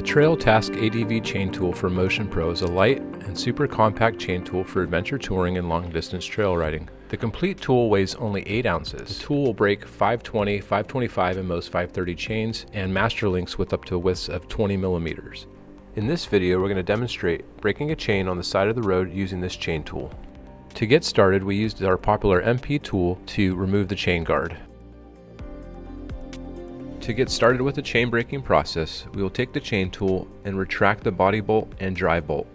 Trail Task ADV chain tool from Motion Pro is a light and super compact chain tool for adventure touring and long distance trail riding. The complete tool weighs only 8 ounces. The tool will break 520, 525 and most 530 chains and master links with up to widths of 20 millimeters. In this video we're going to demonstrate breaking a chain on the side of the road using this chain tool. To get started we used our popular MP tool to remove the chain guard. To get started with the chain breaking process, we will take the chain tool and retract the body bolt and drive bolt.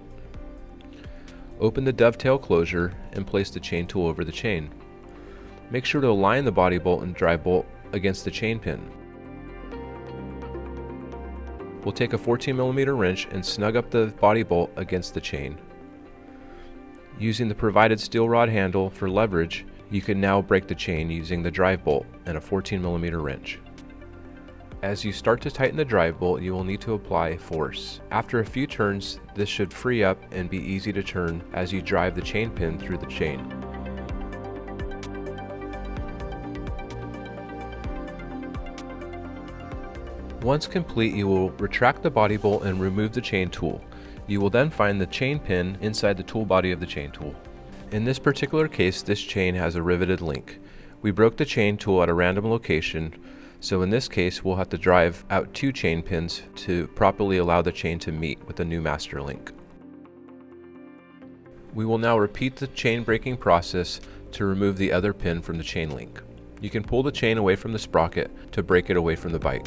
Open the dovetail closure and place the chain tool over the chain. Make sure to align the body bolt and drive bolt against the chain pin. We'll take a 14mm wrench and snug up the body bolt against the chain. Using the provided steel rod handle for leverage, you can now break the chain using the drive bolt and a 14mm wrench. As you start to tighten the drive bolt, you will need to apply force. After a few turns, this should free up and be easy to turn as you drive the chain pin through the chain. Once complete, you will retract the body bolt and remove the chain tool. You will then find the chain pin inside the tool body of the chain tool. In this particular case, this chain has a riveted link. We broke the chain tool at a random location, so in this case we'll have to drive out 2 chain pins to properly allow the chain to meet with the new master link. We will now repeat the chain breaking process to remove the other pin from the chain link. You can pull the chain away from the sprocket to break it away from the bike.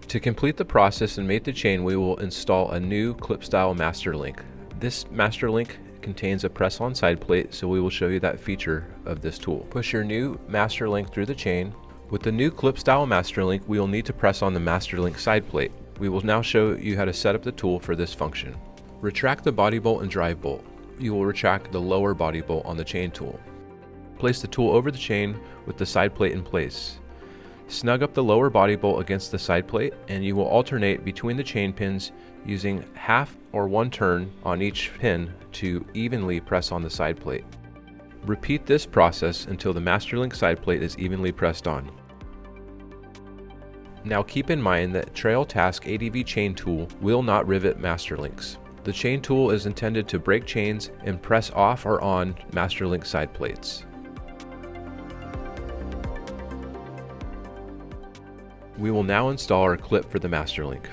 To complete the process and mate the chain, we will install a new clip style master link. This master link contains a press-on side plate, so we will show you that feature of this tool. Push your new master link through the chain. With the new clip style master link, we will need to press on the master link side plate. We will now show you how to set up the tool for this function. Retract the body bolt and drive bolt. You will retract the lower body bolt on the chain tool. Place the tool over the chain with the side plate in place. Snug up the lower body bolt against the side plate, and you will alternate between the chain pins using half or 1 turn on each pin to evenly press on the side plate. Repeat this process until the master link side plate is evenly pressed on. Now keep in mind that Trail Task ADV chain tool will not rivet master links. The chain tool is intended to break chains and press off or on master link side plates. We will now install our clip for the master link.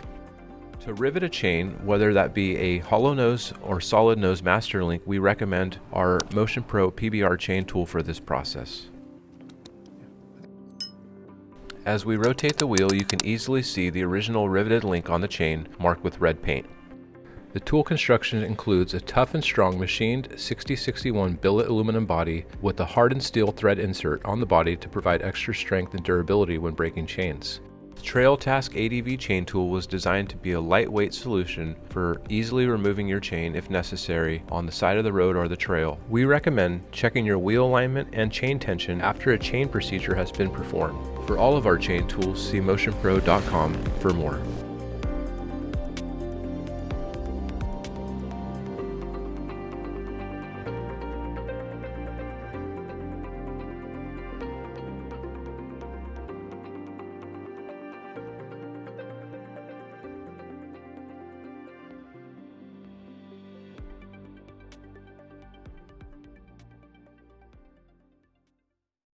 To rivet a chain, whether that be a hollow nose or solid nose master link, we recommend our Motion Pro PBR chain tool for this process. As we rotate the wheel, you can easily see the original riveted link on the chain marked with red paint. The tool construction includes a tough and strong machined 6061 billet aluminum body with a hardened steel thread insert on the body to provide extra strength and durability when breaking chains. The Trail Task ADV chain tool was designed to be a lightweight solution for easily removing your chain if necessary on the side of the road or the trail. We recommend checking your wheel alignment and chain tension after a chain procedure has been performed. For all of our chain tools, see motionpro.com for more.